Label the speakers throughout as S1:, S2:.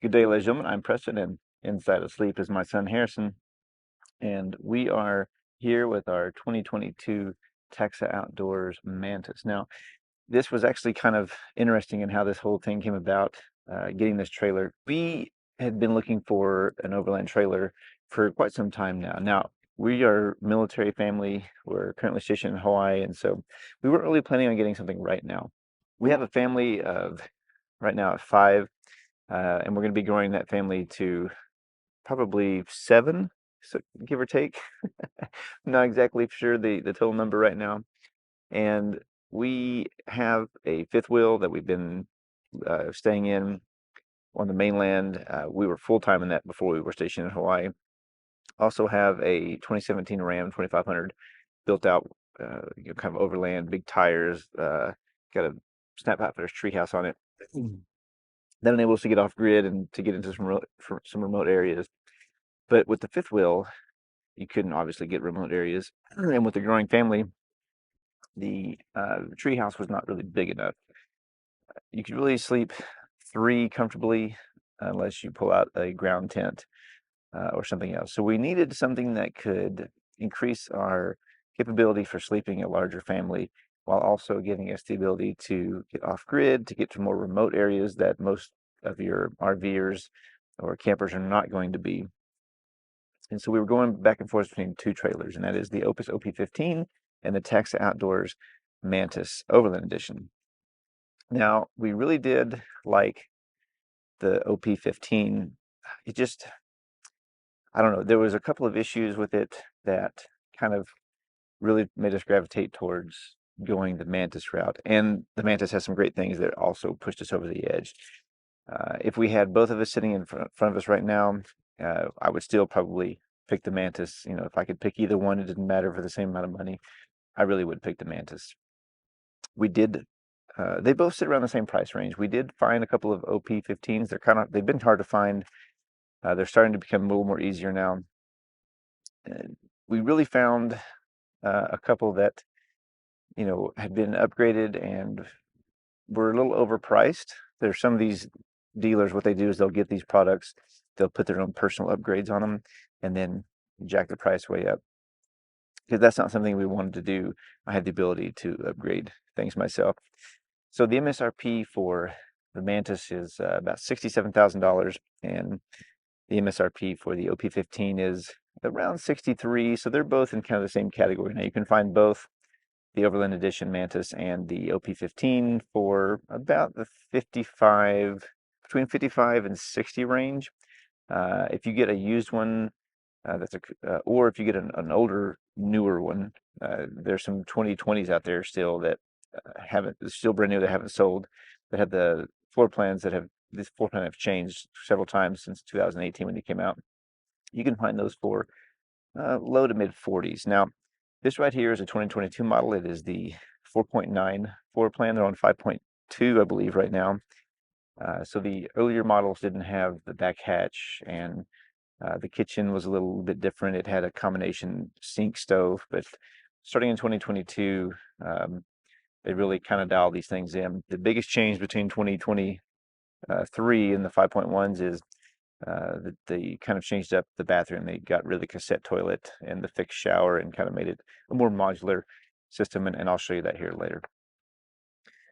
S1: Good day, ladies and gentlemen. I'm Preston, and inside of sleep is my son Harrison, and we are here with our 2022 Taxa Outdoors Mantis. Now, this was actually kind of interesting in how this whole thing came about, getting this trailer. We had been looking for an overland trailer for quite some time now. Now, we are military family. We're currently stationed in Hawaii, and so we weren't really planning on getting something right now. We have a family of right now 5, and we're going to be growing that family to probably 7, so give or take. I'm not exactly sure the total number right now. And we have a fifth wheel that we've been staying in on the mainland. We were full time in that before we were stationed in Hawaii. Also have a 2017 Ram 2500 built out, kind of overland, big tires, got a snap outfitters treehouse on it. That enables us to get off grid and to get into some remote areas. But with the fifth wheel, you couldn't obviously get remote areas. And with the growing family, the treehouse was not really big enough. You could really sleep 3 comfortably unless you pull out a ground tent or something else. So we needed something that could increase our capability for sleeping a larger family while also giving us the ability to get off grid, to get to more remote areas that most of your RVers or campers are not going to be. And so we were going back and forth between 2 trailers, and that is the Opus OP15 and the Taxa Outdoors Mantis Overland Edition. Now, we really did like the OP15. It just, I don't know, there was a couple of issues with it that kind of really made us gravitate towards going the Mantis route. And the Mantis has some great things that also pushed us over the edge. If we had both of us sitting in front of us right now, I would still probably pick the Mantis. You know, if I could pick either one, it didn't matter for the same amount of money. I really would pick the Mantis. We did. They both sit around the same price range. We did find a couple of OP15s. They've been hard to find. They're starting to become a little more easier now. We really found a couple that, had been upgraded and were a little overpriced. There's some of these dealers, what they do is they'll get these products, they'll put their own personal upgrades on them, and then jack the price way up. Because that's not something we wanted to do. I had the ability to upgrade things myself. So the MSRP for the Mantis is about $67,000, and the MSRP for the OP15 is around 63. So they're both in kind of the same category. Now you can find both the Overland Edition Mantis and the OP15 for about the between 55 and 60 range. If you get a used one, or if you get an older, newer one, there's some 2020s out there still that still brand new, that haven't sold, that have the floor plans this floor plan have changed several times since 2018 when they came out. You can find those for low to mid 40s. Now, this right here is a 2022 model. It is the 4.9 floor plan. They're on 5.2, I believe, right now. So the earlier models didn't have the back hatch, and the kitchen was a little bit different. It had a combination sink stove, but starting in 2022, they really kind of dialed these things in. The biggest change between 2023 and the 5.1s is that they kind of changed up the bathroom. They got rid of the cassette toilet and the fixed shower and kind of made it a more modular system, and I'll show you that here later.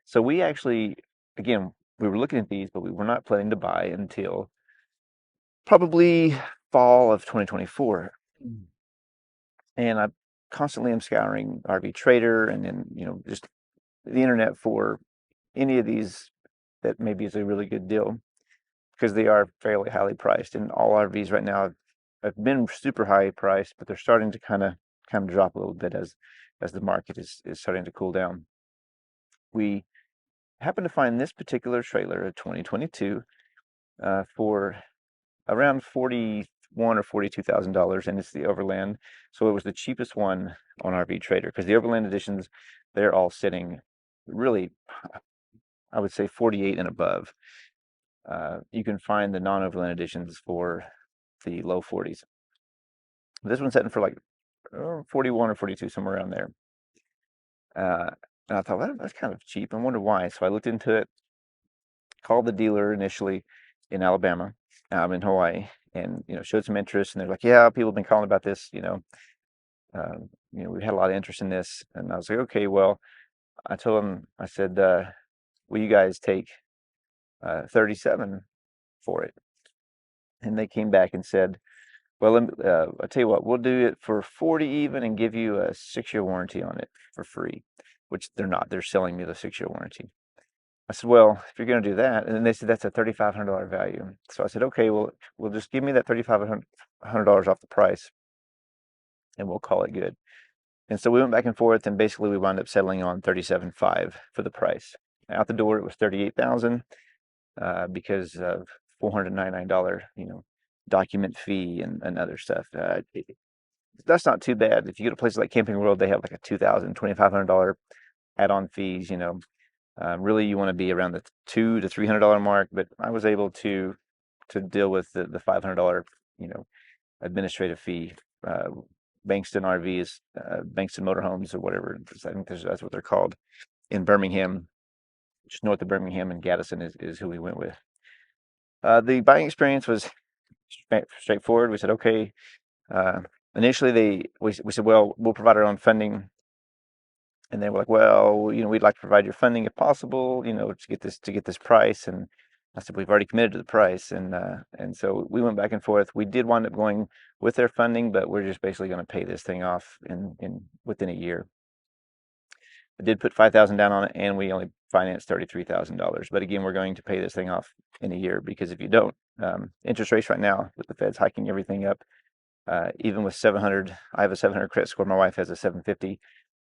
S1: So we actually, again, we were looking at these, but we were not planning to buy until probably fall of 2024. And I constantly am scouring RV Trader and then, just the internet for any of these that maybe is a really good deal, because they are fairly highly priced. And all RVs right now have been super high priced, but they're starting to kind of drop a little bit as the market is starting to cool down. We happened to find this particular trailer, a 2022, for around $41,000 or $42,000, and it's the Overland. So it was the cheapest one on RV Trader, because the Overland editions, they're all sitting really, I would say 48 and above. You can find the non-Overland editions for the low 40s. This one's setting for like 41 or 42, somewhere around there. And I thought, well, that's kind of cheap. I wonder why. So I looked into it, called the dealer initially in Alabama, in Hawaii, and showed some interest. And they're like, yeah, people have been calling about this. We've had a lot of interest in this. And I was like, okay, well, I told them, I said, will you guys take 37 for it? And they came back and said, well, I'll tell you what, we'll do it for 40 even and give you a 6-year warranty on it for free, which they're not. They're selling me the 6-year warranty. I said, well, if you're going to do that, and then they said that's a $3,500 value. So I said, okay, well, we'll just give me that $3,500 off the price, and we'll call it good. And so we went back and forth, and basically we wound up settling on $37,500 for the price. Out the door, it was $38,000 because of $499, document fee and other stuff. That's not too bad. If you go to places like Camping World, they have like a $2,000, $2,500 add-on fees. Really, you want to be around the $200 to $300 mark, but I was able to deal with the $500, administrative fee. Bankston RVs, Bankston Motorhomes or whatever. I think that's what they're called in Birmingham, just north of Birmingham, and Gaddison is who we went with. The buying experience was straightforward. We said, okay. Initially, we said, well, we'll provide our own funding. And they were like, well, we'd like to provide your funding if possible, to get this price. And I said, we've already committed to the price. And so we went back and forth. We did wind up going with their funding, but we're just basically going to pay this thing off within a year. I did put $5,000 down on it, and we only financed $33,000. But again, we're going to pay this thing off in a year, because if you don't, interest rates right now with the Feds hiking everything up, even with 700, I have a 700 credit score. My wife has a 750.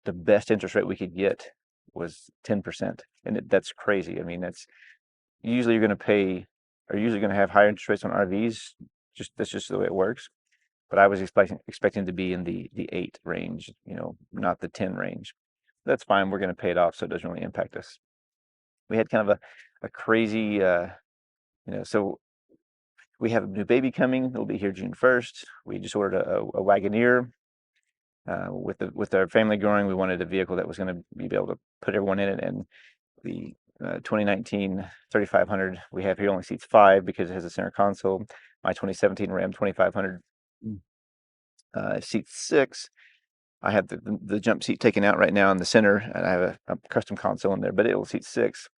S1: The best interest rate we could get was 10%, and that's crazy. I mean, that's usually you're going to pay, or usually going to have higher interest rates on RVs. That's just the way it works. But I was expecting to be in the 8 range, not the 10 range. That's fine. We're going to pay it off, so it doesn't really impact us. We had kind of a crazy, so we have a new baby coming. It'll be here June 1st. We just ordered a Wagoneer. With our family growing, we wanted a vehicle that was going to be able to put everyone in it. And the 2019 3500 we have here only seats 5 because it has a center console. My 2017 Ram 2500 seats 6. I have the jump seat taken out right now in the center, and I have a custom console in there, but it will seat 6.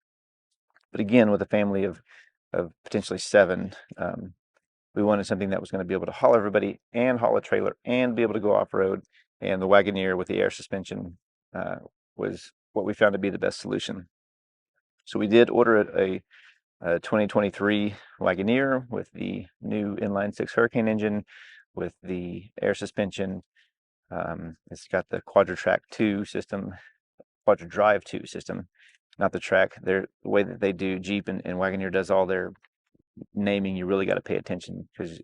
S1: But again, with a family of potentially 7, we wanted something that was going to be able to haul everybody and haul a trailer and be able to go off-road. And the Wagoneer with the air suspension was what we found to be the best solution. So we did order a 2023 Wagoneer with the new inline-6 Hurricane engine with the air suspension. It's got the Quadra-Drive 2 system, not the track. The way that they do, Jeep and Wagoneer does all their naming, you really got to pay attention, because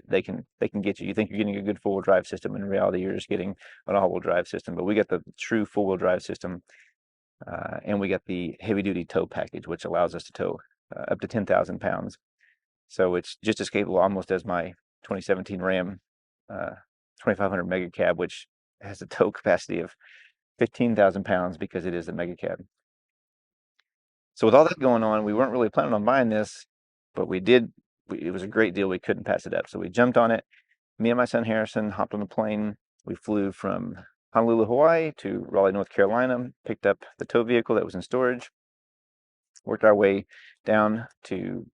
S1: they can get you. You think you're getting a good four-wheel drive system, in reality you're just getting an all-wheel drive system. But we got the true four-wheel drive system, and we got the heavy-duty tow package, which allows us to tow up to 10,000 pounds. So it's just as capable almost as my 2017 Ram 2500 Mega Cab, which has a tow capacity of 15,000 pounds because it is a Mega Cab. So with all that going on, we weren't really planning on buying this, but we did. It was a great deal. We couldn't pass it up. So we jumped on it. Me and my son Harrison hopped on the plane. We flew from Honolulu, Hawaii to Raleigh, North Carolina, picked up the tow vehicle that was in storage, worked our way down to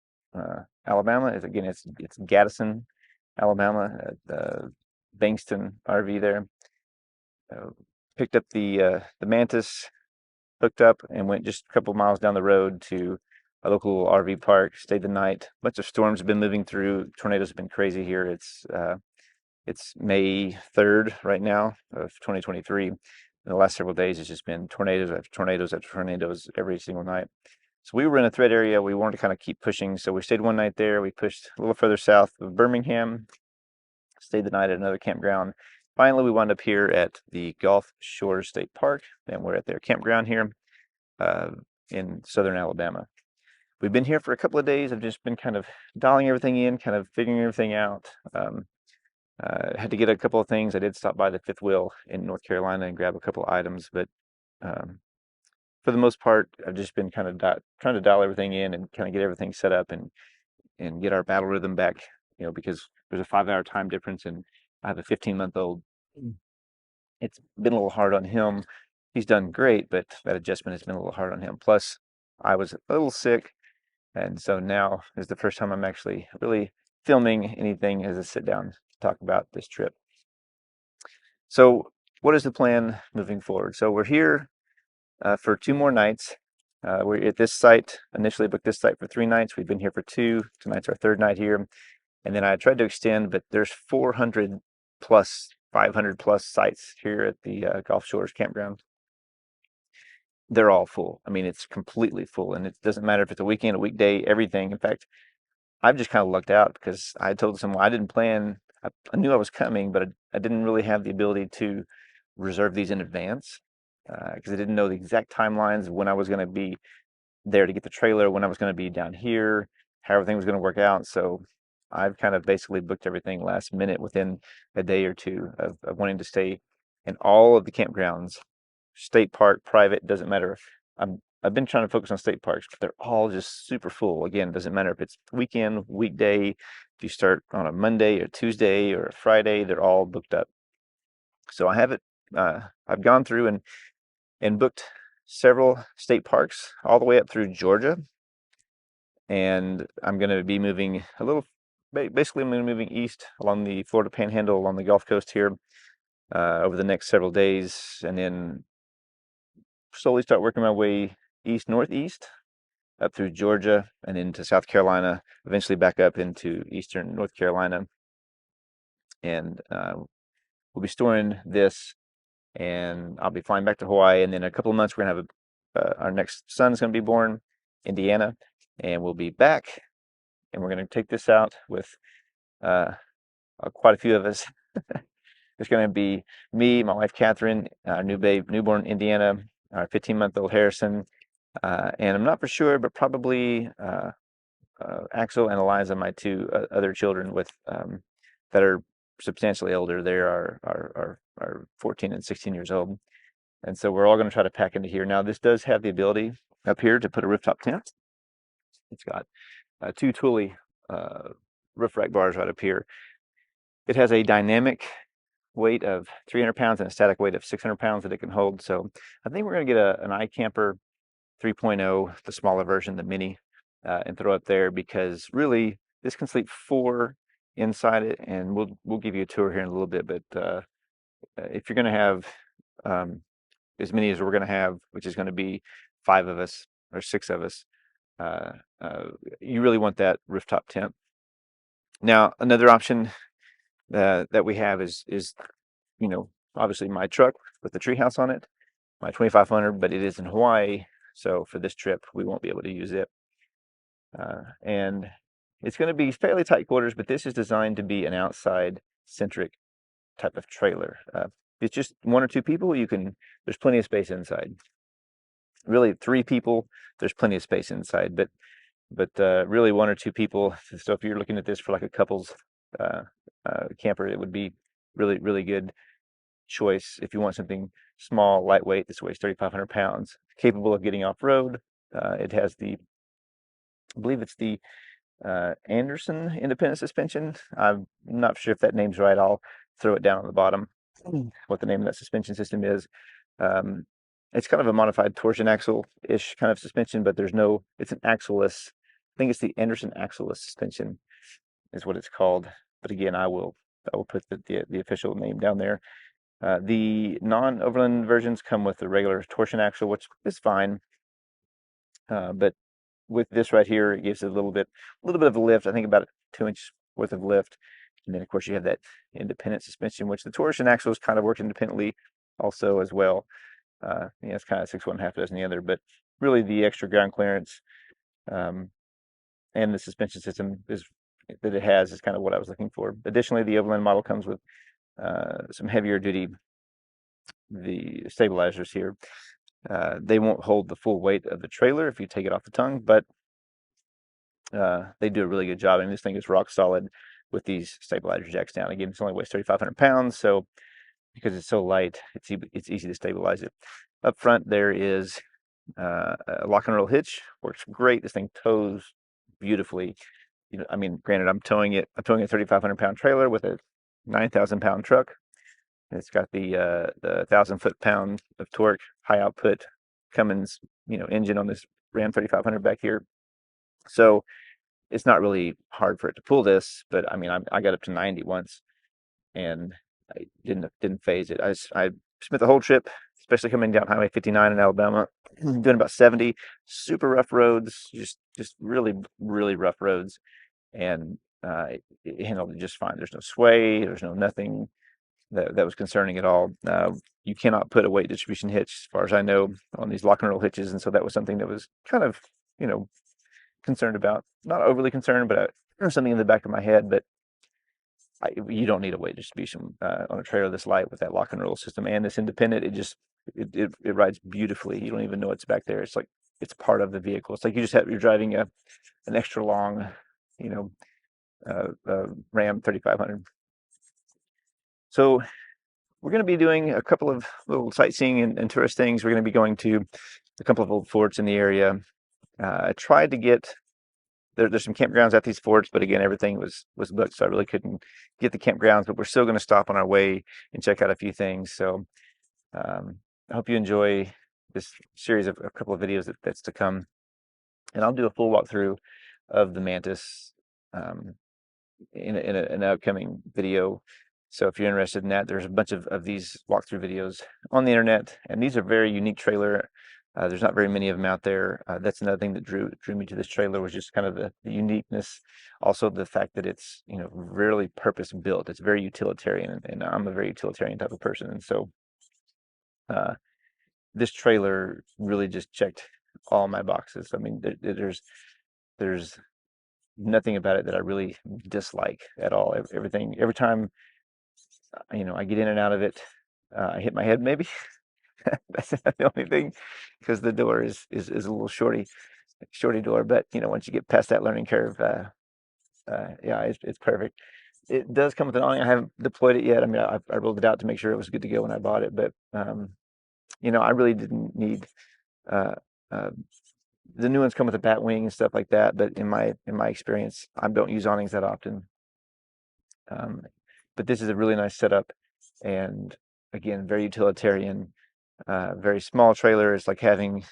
S1: Alabama. Again, it's Gaddison, Alabama, the Bankston RV there. Picked up the Mantis, hooked up, and went just a couple miles down the road to a local RV park, stayed the night. A bunch of storms have been moving through. Tornadoes have been crazy here. It's May 3rd right now of 2023. In the last several days, it's just been tornadoes after tornadoes after tornadoes every single night. So we were in a threat area. We wanted to kind of keep pushing. So we stayed one night there. We pushed a little further south of Birmingham, stayed the night at another campground. Finally, we wound up here at the Gulf Shores State Park, and we're at their campground here in southern Alabama. We've been here for a couple of days. I've just been kind of dialing everything in, kind of figuring everything out. Had to get a couple of things. I did stop by the Fifth Wheel in North Carolina and grab a couple of items, but for the most part, I've just been kind of trying to dial everything in and kind of get everything set up and and get our battle rhythm back, because there's a 5-hour time difference, and I have a 15-month-old. It's been a little hard on him. He's done great, but that adjustment has been a little hard on him. Plus, I was a little sick, and so now is the first time I'm actually really filming anything as a sit down to talk about this trip. So, what is the plan moving forward? So we're here for 2 more nights. We're at this site, initially booked this site for 3 nights. We've been here for 2. Tonight's our 3rd night here. And then I tried to extend, but there's 400 plus, 500 plus sites here at the Gulf Shores campground. They're all full. I mean, it's completely full, and it doesn't matter if it's a weekend, a weekday, everything. In fact, I've just kind of lucked out because I told someone I didn't plan. I knew I was coming, but I didn't really have the ability to reserve these in advance because I didn't know the exact timelines when I was going to be there to get the trailer, when I was going to be down here, how everything was going to work out. So I've kind of basically booked everything last minute within a day or two of wanting to stay in all of the campgrounds, state park, private, doesn't matter. I've been trying to focus on state parks, but they're all just super full. Again, it doesn't matter if it's weekend, weekday, if you start on a Monday or Tuesday or a Friday, they're all booked up. So I have it. I've gone through and booked several state parks all the way up through Georgia, and I'm going to be moving a little. Basically, I'm going to be moving east along the Florida Panhandle, along the Gulf Coast here, over the next several days, and then slowly start working my way east northeast up through Georgia and into South Carolina, eventually back up into eastern North Carolina. And we'll be storing this, and I'll be flying back to Hawaii. And then in a couple of months, we're going to have our next son's going to be born, Indiana, and we'll be back. And we're going to take this out with quite a few of us. There's going to be me, my wife Catherine, our newborn Indiana, our 15-month-old Harrison, and I'm not for sure, but probably Axel and Eliza, my 2 other children that are substantially older. They are 14 and 16 years old, and so we're all going to try to pack into here. Now, this does have the ability up here to put a rooftop tent. It's got 2 Thule roof rack bars right up here. It has a dynamic weight of 300 pounds and a static weight of 600 pounds that it can hold. So I think we're going to get an iCamper 3.0, the smaller version, the mini, and throw it there, because really this can sleep 4 inside it, and we'll give you a tour here in a little bit. But if you're going to have as many as we're going to have, which is going to be 5 of us or 6 of us, you really want that rooftop tent. Now, another option that we have is obviously my truck with the treehouse on it, my 2500, but it is in Hawaii, so for this trip we won't be able to use it. And it's going to be fairly tight quarters, but this is designed to be an outside centric type of trailer. It's just 1 or 2 people, there's plenty of space inside. Really 3 people, there's plenty of space inside, but really 1 or 2 people. So if you're looking at this for like a couple's camper, it would be really good choice if you want something small, lightweight. This weighs 3,500 pounds, capable of getting off-road. It has I believe it's the Anderson independent suspension. I'm not sure if that name's right. I'll throw it down on the bottom, what the name of that suspension system is. It's kind of a modified torsion axle-ish kind of suspension, but it's an axle-less. I think it's the Anderson axle-less suspension is what it's called. But again, I will put the official name down there. The non-Overland versions come with the regular torsion axle, which is fine. But with this right here, it gives it a little bit of a lift. I think about a 2-inch worth of lift. And then of course you have that independent suspension, which the torsion axles kind of work independently also as well. It's kind of 6 1/2 dozen the other, but really the extra ground clearance and the suspension system that it has is kind of what I was looking for. Additionally, the Overland model comes with some heavier duty the stabilizers here. They won't hold the full weight of the trailer if you take it off the tongue, but they do a really good job. And this thing is rock solid with these stabilizer jacks down. Again, it's only weighs 3,500 pounds, so because it's so light, it's easy to stabilize it. Up front, there is a lock and roll hitch. Works great. This thing tows beautifully. you know, I mean, granted, I'm towing a 3,500-pound trailer with a 9,000-pound truck. It's got the 1,000 foot-pound of torque, high output Cummins, you know, engine on this Ram 3500 back here. So it's not really hard for it to pull this, but I mean, I got up to 90 once, and I didn't phase it. I spent the whole trip, especially coming down Highway 59 in Alabama, doing about 70, super rough roads, just really really rough roads, and it handled it just fine. There's no sway, there's no nothing that was concerning at all. You cannot put a weight distribution hitch, as far as I know, on these lock and roll hitches, and so that was something that was kind of, you know, concerned about. Not overly concerned, but there's something in the back of my head. But you don't need a weight distribution on a trailer this light with that lock and roll system and this independent. It rides beautifully. You don't even know it's back there. It's like it's part of the vehicle. It's like you're driving an extra long, you know, Ram 3500. So we're going to be doing a couple of little sightseeing and tourist things. We're going to be going to a couple of old forts in the area. I tried to get there's some campgrounds at these forts, but again, everything was booked, so I really couldn't get the campgrounds. But we're still going to stop on our way and check out a few things. So I hope you enjoy this series of a couple of videos that's to come, and I'll do a full walkthrough of the Mantis in an upcoming video. So if you're interested in that, there's a bunch of these walkthrough videos on the internet, and these are very unique trailer. There's not very many of them out there. That's another thing that drew me to this trailer, was just kind of the uniqueness. Also, the fact that it's, you know, really purpose built. It's very utilitarian, and I'm a very utilitarian type of person, and so this trailer really just checked all my boxes. I mean, there's nothing about it that I really dislike at all. Every time, you know, I get in and out of it, I hit my head maybe. That's the only thing, because the door is a little shorty door. But you know, once you get past that learning curve, yeah, it's perfect. It does come with an awning. I haven't deployed it yet. I mean, I rolled it out to make sure it was good to go when I bought it. But you know, I really didn't need uh, uh, the new ones come with a bat wing and stuff like that. But in my experience, I don't use awnings that often. But this is a really nice setup, and again, very utilitarian. Very small trailer. It's like having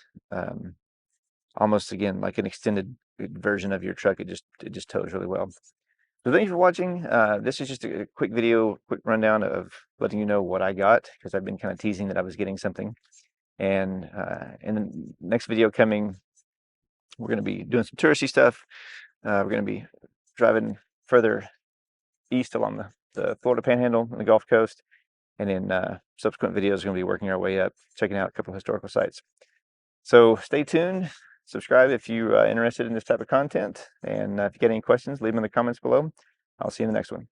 S1: almost, again, like an extended version of your truck. It just tows really well. So thank you for watching. This is just a quick video, quick rundown of letting you know what I got, because I've been kind of teasing that I was getting something. And in the next video coming, we're going to be doing some touristy stuff. We're going to be driving further east along the Florida Panhandle and the Gulf Coast. And in subsequent videos, we're going to be working our way up, checking out a couple of historical sites. So stay tuned. Subscribe if you're interested in this type of content. And if you get any questions, leave them in the comments below. I'll see you in the next one.